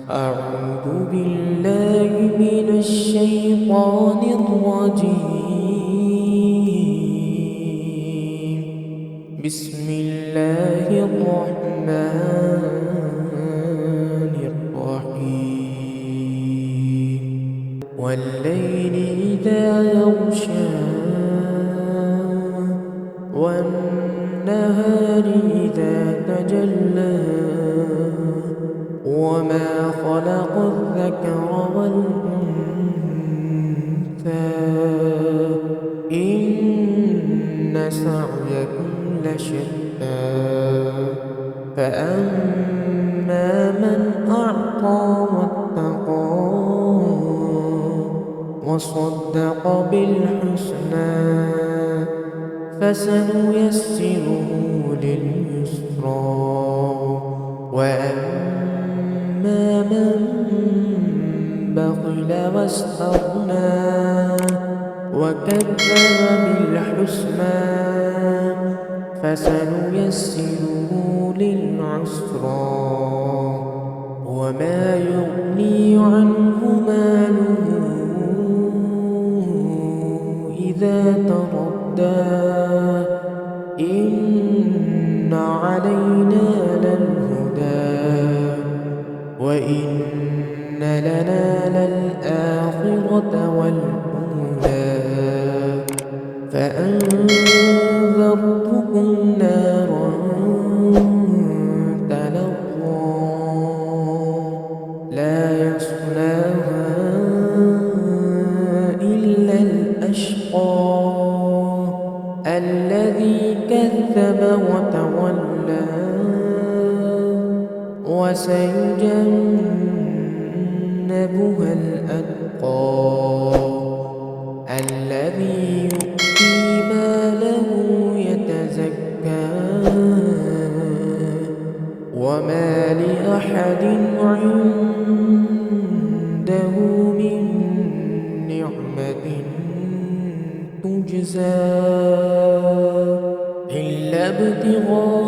أعوذ بالله من الشيطان الرجيم. بسم الله الرحمن الرحيم. والليل إذا يغشى والنهار إذا تجلى وما خلق الذكر والأنثى إن سعيكم لشتى فأما من أعطى واتقى وصدق بالحسنى فسنيسره لليسرى وأما من بخل واستغنى وكذب بالحسنى فسنيسره للعسرى وما يغني عنه ماله إذا تردى إن علينا للهدى وإن لنا للآخرة والأولى فأنذرتكم نارا تلظى لا يصلاها إلا الأشقى الذي كذب وتولى وسيجنبها الأتقى الذي يؤتي ماله يتزكى وما لأحد عنده من نعمة تجزى إلا ابتغاء